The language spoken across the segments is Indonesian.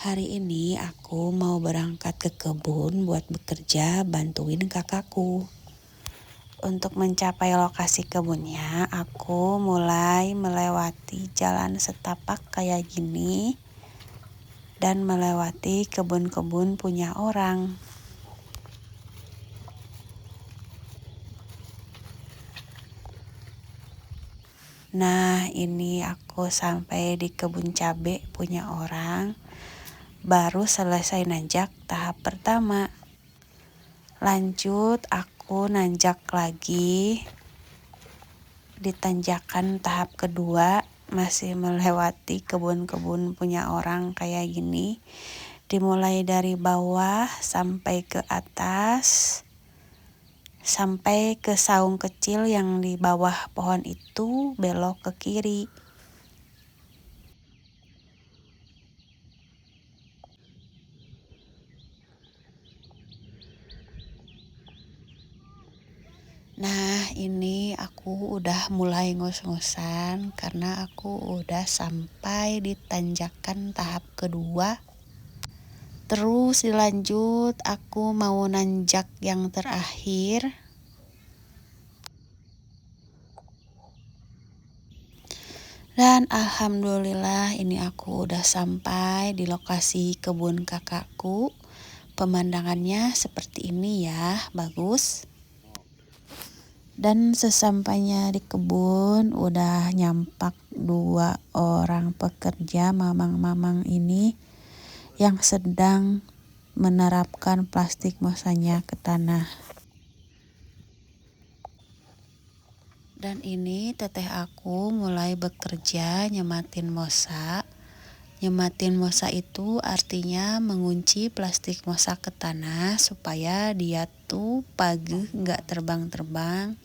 Hari ini aku mau berangkat ke kebun buat bekerja bantuin kakakku. Untuk mencapai lokasi kebunnya, aku mulai melewati jalan setapak kayak gini dan melewati kebun-kebun punya orang. Nah, ini aku sampai di kebun cabe punya orang. Baru selesai nanjak tahap pertama. Lanjut aku nanjak lagi di tanjakan tahap kedua, masih melewati kebun-kebun punya orang kayak gini. Dimulai dari bawah sampai ke atas, sampai ke saung kecil yang di bawah pohon itu belok ke kiri. Nah, ini aku udah mulai ngos-ngosan karena aku udah sampai di tanjakan tahap kedua. Terus dilanjut, aku mau nanjak yang terakhir. Dan alhamdulillah ini aku udah sampai di lokasi kebun kakakku. Pemandangannya seperti ini ya, bagus. Dan sesampainya di kebun udah nyampak 2 orang pekerja mamang-mamang ini yang sedang menerapkan plastik mosanya ke tanah. Dan ini teteh aku mulai bekerja nyematin mosa. Nyematin mosa itu artinya mengunci plastik mosa ke tanah supaya dia tuh pageh nggak terbang-terbang.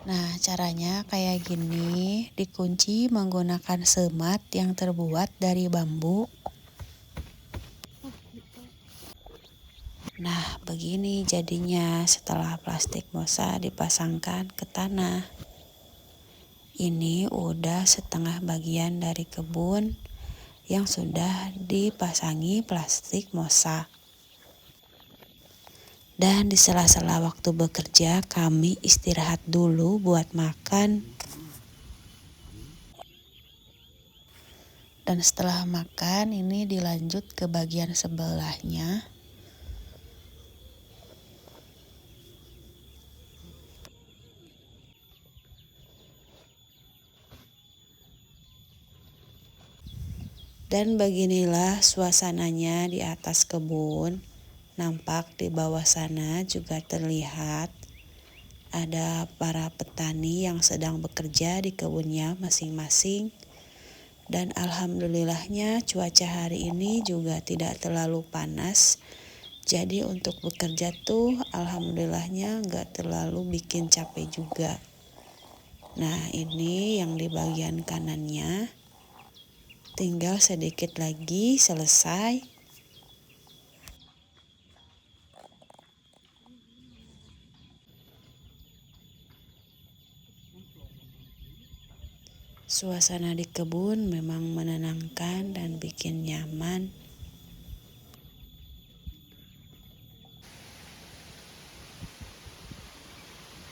Nah, caranya kayak gini, dikunci menggunakan semat yang terbuat dari bambu. Nah, begini jadinya setelah plastik mosa dipasangkan ke tanah. Ini udah setengah bagian dari kebun yang sudah dipasangi plastik mosa. Dan di sela-sela waktu bekerja, kami istirahat dulu buat makan. Dan setelah makan, ini dilanjut ke bagian sebelahnya. Dan beginilah suasananya di atas kebun. Nampak di bawah sana juga terlihat ada para petani yang sedang bekerja di kebunnya masing-masing. Dan alhamdulillahnya cuaca hari ini juga tidak terlalu panas. Jadi untuk bekerja tuh alhamdulillahnya gak terlalu bikin capek juga. Nah, ini yang di bagian kanannya. Tinggal sedikit lagi selesai. Suasana di kebun memang menenangkan dan bikin nyaman.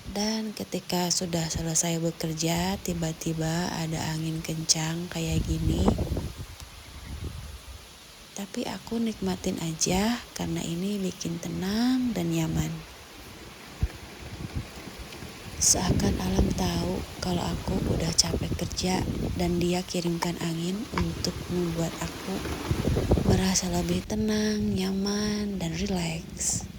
Dan ketika sudah selesai bekerja, tiba-tiba ada angin kencang kayak gini. Tapi aku nikmatin aja karena ini bikin tenang dan nyaman. Seakan alam tahu kalau aku udah capek kerja dan dia kirimkan angin untuk membuat aku merasa lebih tenang, nyaman, dan rileks.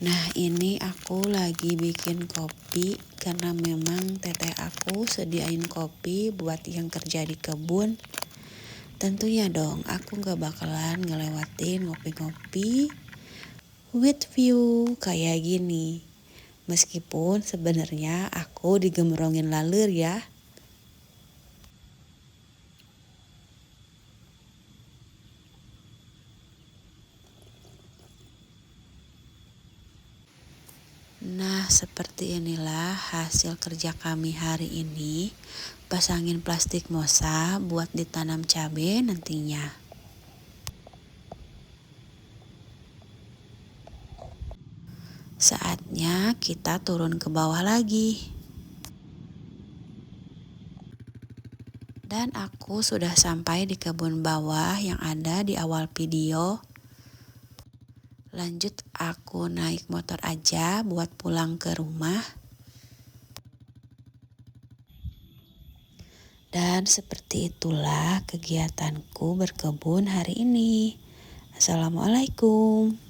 Nah, ini aku lagi bikin kopi karena memang teteh aku sediain kopi buat yang kerja di kebun. Tentunya dong, aku gak bakalan ngelewatin ngopi-ngopi with view kayak gini. Meskipun sebenarnya aku digemrongin laler ya. Nah, seperti inilah hasil kerja kami hari ini. Pasangin plastik mosa buat ditanam cabai nantinya. Saatnya kita turun ke bawah lagi. Dan aku sudah sampai di kebun bawah yang ada di awal video. Lanjut aku naik motor aja buat pulang ke rumah. Dan seperti itulah kegiatanku berkebun hari ini. Assalamualaikum.